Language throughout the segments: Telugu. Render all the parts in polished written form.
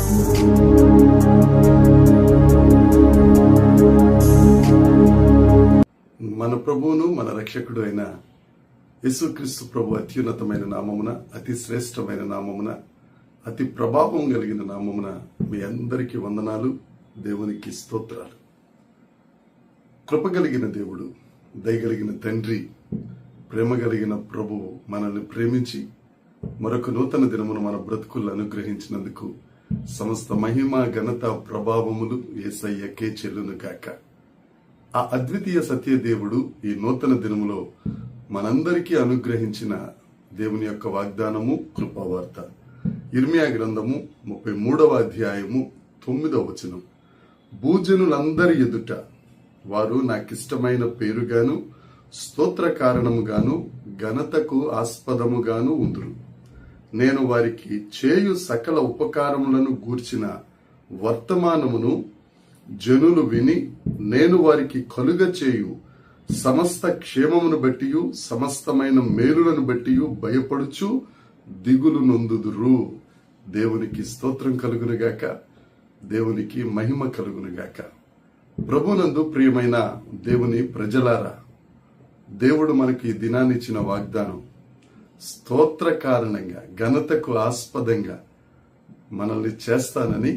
మన ప్రభువును మన రక్షకుడు అయిన యేసుక్రీస్తు ప్రభు అత్యున్నతమైన నామమున, అతి శ్రేష్టమైన నామమున, అతి ప్రభావం కలిగిన నామమున మీ అందరికీ వందనాలు. దేవునికి స్తోత్రాలు. కృప కలిగిన దేవుడు, దయగలిగిన తండ్రి, ప్రేమ కలిగిన ప్రభువు మనల్ని ప్రేమించి మరొక నూతన దినమును మన బ్రతుకుల్లో అనుగ్రహించినందుకు సమస్త మహిమ, ఘనత, ప్రభావములు యేసయ్యకే చెల్లును గాక. ఆ అద్వితీయ సత్య దేవుడు ఈ నూతన దినములో మనందరికీ అనుగ్రహించిన దేవుని యొక్క వాగ్దానము, కృపావార్త. ఇర్మియా గ్రంథము 33వ అధ్యాయము 9వ వచనం. భూజనులందరి ఎదుట వారు నాకిష్టమైన పేరుగాను, స్తోత్ర కారణముగాను, ఘనతకు ఆస్పదముగాను ఉందురు. నేను వారికి చేయు సకల ఉపకారములను గూర్చిన వర్తమానమును జనులు విని, నేను వారికి కలుగ చేయు సమస్త క్షేమమును బట్టియు, సమస్తమైన మేలులను బట్టియు భయపడుచు దిగులు నొందుదురు. దేవునికి స్తోత్రం కలుగునుగాక, దేవునికి మహిమ కలుగునుగాక. ప్రభునందు ప్రియమైన దేవుని ప్రజలారా, దేవుడు మనకి ఈ దినాన్ని ఇచ్చిన వాగ్దానం, స్తోత్ర కారణంగా, ఘనతకు ఆస్పదంగా మనల్ని చేస్తానని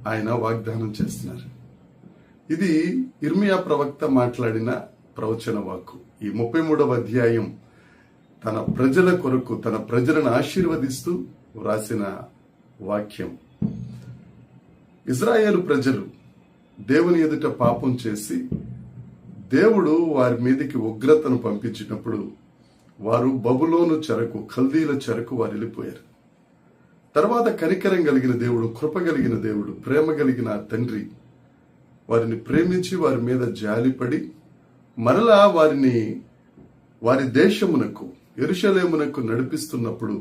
ఆయన వాగ్దానం చేస్తున్నారు. ఇది ఇర్మియా ప్రవక్త మాట్లాడిన ప్రవచన వాక్కు. ఈ 33వ అధ్యాయం తన ప్రజల కొరకు, తన ప్రజలను ఆశీర్వదిస్తూ వ్రాసిన వాక్యం. ఇజ్రాయేలు ప్రజలు దేవుని ఎదుట పాపం చేసి దేవుడు వారి మీదకి ఉగ్రతను పంపించినప్పుడు వారు బబులోను చెరకు, కల్దీల చెరకు వారు వెళ్ళిపోయారు. తర్వాత కనికరం కలిగిన దేవుడు, కృప కలిగిన దేవుడు, ప్రేమ కలిగిన తండ్రి వారిని ప్రేమించి వారి మీద జాలిపడి మరలా వారిని వారి దేశమునకు, యెరూషలేమునకు నడిపిస్తున్నప్పుడు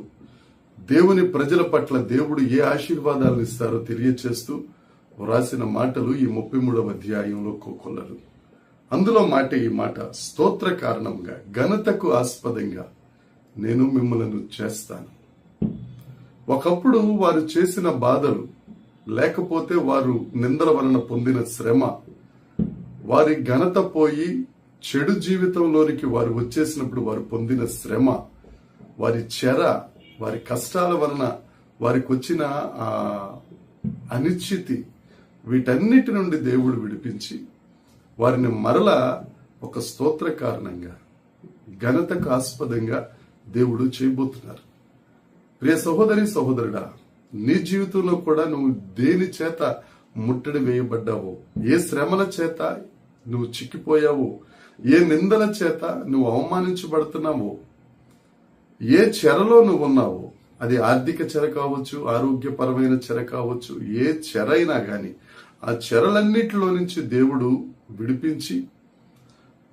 దేవుని ప్రజల పట్ల దేవుడు ఏ ఆశీర్వాదాలను ఇస్తారో తెలియచేస్తూ వ్రాసిన మాటలు ఈ 33వ అధ్యాయంలో కోకొల్లలు. అందులో మాట ఈ మాట, స్తోత్ర కారణంగా, ఘనతకు ఆస్పదంగా నేను మిమ్మల్ని చేస్తాను. ఒకప్పుడు వారు చేసిన బాధలు, లేకపోతే వారు నిందల వలన పొందిన శ్రమ, వారి ఘనత పోయి చెడు జీవితంలోనికి వారు వచ్చేసినప్పుడు వారు పొందిన శ్రమ, వారి చెర, వారి కష్టాల వలన వారికి వచ్చిన అనిశ్చితి, వీటన్నిటి నుండి దేవుడు విడిపించి వారిని మరలా ఒక స్తోత్ర కారణంగా, ఘనతకు ఆస్పదంగా దేవుడు చేయబోతున్నారు. ప్రియ సహోదరి, సహోదరుడా, నీ జీవితంలో కూడా నువ్వు దేని చేత ముట్టడి వేయబడ్డావో, ఏ శ్రమల చేత నువ్వు చిక్కిపోయావో, ఏ నిందల చేత నువ్వు అవమానించబడుతున్నావో, ఏ చెరలో నువ్వు ఉన్నావో, అది ఆర్థిక చెర కావచ్చు, ఆరోగ్యపరమైన చెర కావచ్చు, ఏ చెర అయినా గాని ఆ చెరలన్నిటిలో నుంచి దేవుడు విడిపించి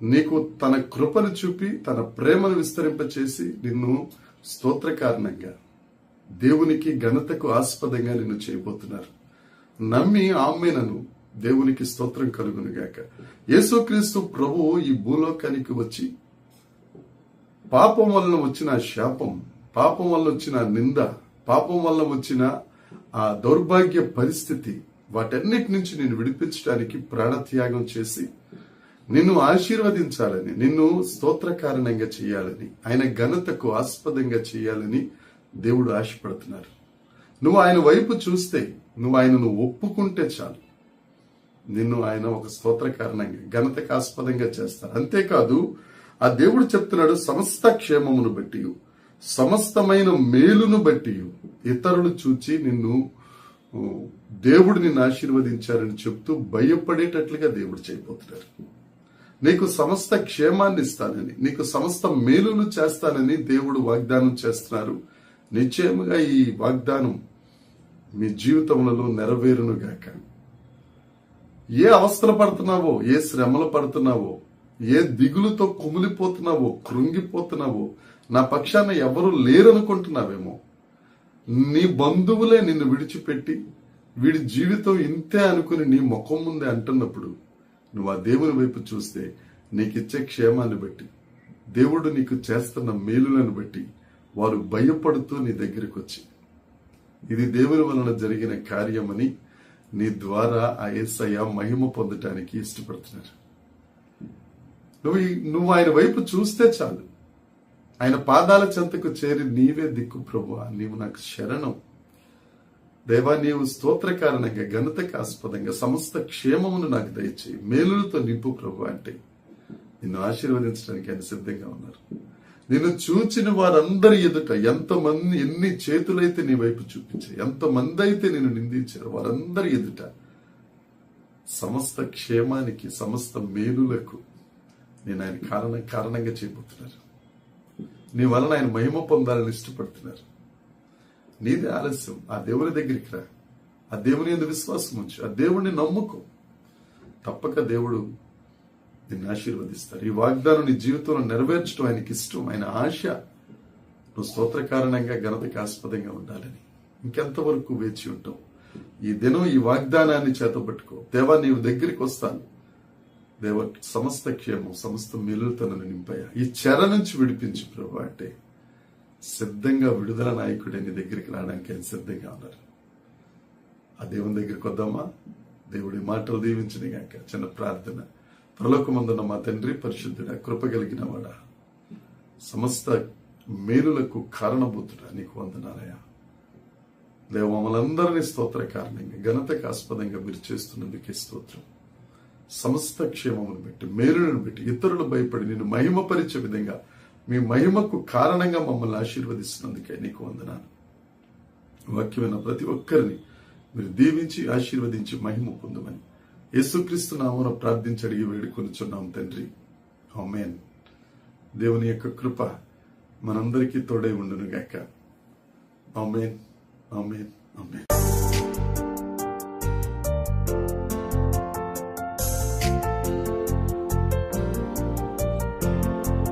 నీకు తన కృపను చూపి, తన ప్రేమను విస్తరింపచేసి నిన్ను స్తోత్ర కారణంగా, దేవునికి ఘనతకు ఆస్పదంగా నిన్ను చేయబోతున్నారు. నమ్మి ఆమెనను. దేవునికి స్తోత్రం కలుగునుగాక. యేసుక్రీస్తు ప్రభువు ఈ భూలోకానికి వచ్చి పాపం వలన వచ్చిన శాపం, పాపం వల్ల వచ్చిన నింద, పాపం వల్ల వచ్చిన ఆ దౌర్భాగ్య పరిస్థితి, వాటన్నిటి నుంచి నిన్ను విడిపించడానికి ప్రాణత్యాగం చేసి నిన్ను ఆశీర్వదించాలని, నిన్ను స్తోత్ర కారణంగా చేయాలని, ఆయన ఘనతకు ఆస్పదంగా చేయాలని దేవుడు ఆశపడుతున్నారు. నువ్వు ఆయన వైపు చూస్తే, నువ్వు ఆయనను ఒప్పుకుంటే చాలు, నిన్ను ఆయన ఒక స్తోత్ర కారణంగా, ఘనతకు ఆస్పదంగా చేస్తారు. అంతేకాదు, ఆ దేవుడు చెప్తున్నాడు, సమస్త క్షేమమును బట్టి, సమస్తమైన మేలును బట్టి ఇతరులు చూచి నిన్ను, దేవుడు నిన్ను ఆశీర్వదించారని చెప్తూ భయపడేటట్లుగా దేవుడు చేయబోతున్నారు. నీకు సమస్త క్షేమాన్ని ఇస్తానని, నీకు సమస్త మేలును చేస్తానని దేవుడు వాగ్దానం చేస్తున్నారు. నిశ్చయముగా ఈ వాగ్దానం మీ జీవితంలో నెరవేరునుగాక. ఏ అవస్థలు పడుతున్నావో, ఏ శ్రమలు పడుతున్నావో, ఏ దిగులుతో కుమిలిపోతున్నావో, కృంగిపోతున్నావో, నా పక్షాన ఎవరు లేరనుకుంటున్నావేమో, నీ బంధువులే నిన్ను విడిచిపెట్టి వీడి జీవితం ఇంతే అనుకుని నీ ముఖం ముందే అంటున్నప్పుడు నువ్వు ఆ దేవుని వైపు చూస్తే నీకిచ్చే క్షేమాన్ని బట్టి, దేవుడు నీకు చేస్తున్న మేలులను బట్టి వారు భయపడుతూ నీ దగ్గరికి వచ్చి ఇది దేవుని వలన జరిగిన కార్యమని నీ ద్వారా ఆ యేసయ్య మహిమ పొందటానికి ఇష్టపడుతున్నారు. నువ్వు ఆయన వైపు చూస్తే చాలు. ఆయన పాదాల చెంతకు చేరి నీవే దిక్కు ప్రభువా, నీవు నాకు శరణం. దేవా, నీవు స్తోత్ర కారణంగా ఘనతకు ఆస్పదంగా సమస్త క్షేమమును నాకు దయచేయి, మేలులతో నింపు ప్రభు అంటే నిన్ను ఆశీర్వదించడానికి ఆయన సిద్ధంగా ఉన్నారు. నిన్ను చూచిన వారందరి ఎదుట ఎంతమంది ఎన్ని చేతులైతే నీ వైపు చూపించాయి, ఎంతమంది అయితే నిన్ను నిందించారు, వారందరి ఎదుట సమస్త క్షేమానికి సమస్త మేలులకు నేను ఆయన కారణంగా చేయబోతున్నారు. నీ వలన ఆయన మహిమ పొందాలని ఇష్టపడుతున్నారు. నీదే ఆలస్యం. ఆ దేవుని దగ్గరికి రా, ఆ దేవుని యందు విశ్వాసం ఉంచు, ఆ దేవుడిని నమ్ముకో. తప్పక దేవుడు నిన్ను ఆశీర్వదిస్తారు. ఈ వాగ్దానం నీ జీవితంలో నెరవేర్చడం ఆయనకి ఇష్టం, ఆయన ఆశ. నువ్వు స్తోత్ర కారణంగా ఘనతకు ఆస్పదంగా ఉండాలని. ఇంకెంతవరకు వేచి ఉంటావు? ఈ దినం ఈ వాగ్దానాన్ని చేతపట్టుకో. దేవా, నీవు దగ్గరికి వస్తాను. దేవ, సమస్త క్షేమం సమస్త మేలులతో నన్ను నింపాయా, ఈ చెర నుంచి విడిపించు ప్రభు అంటే సిద్ధంగా విడుదల నాయకుడే నీ దగ్గరికి రావడానికి ఆయన సిద్ధంగా ఉన్నారు. ఆ దేవుని దగ్గరికి వద్దామా? దేవుడి మాటలు దీవించిన గాక. చిన్న ప్రార్థన. పరలోకమందున్న మా తండ్రి, పరిశుద్ధుడా, కృప కలిగిన వాడా, సమస్త మేలులకు కారణభూతుడా, నీకు వందనాలయ్యా. దేవ, మమ్మల్ందరినీ స్తోత్ర కారణంగా ఘనతకు ఆస్పదంగా మీరు చేస్తున్నందుకే స్తోత్రం. సమస్త క్షేమమును బట్టి, మేలులను బట్టి, ఇతరులు భయపడి నిన్ను మహిమపరిచే విధంగా మీ మహిమకు కారణంగా మమ్మల్ని ఆశీర్వదిస్తున్నందుకే నీకు వందనాలు. వాక్యమైన ప్రతి ఒక్కరిని మీరు దీవించి ఆశీర్వదించి మహిమ పొందమని యేసుక్రీస్తు నామమున ప్రార్థించి అడిగి వేడుకొనుచున్నాం తండ్రి. ఆమేన్. దేవుని యొక్క కృప మనందరికీ తోడై ఉండును గాక. ఆమేన్, ఆమేన్, ఆమేన్.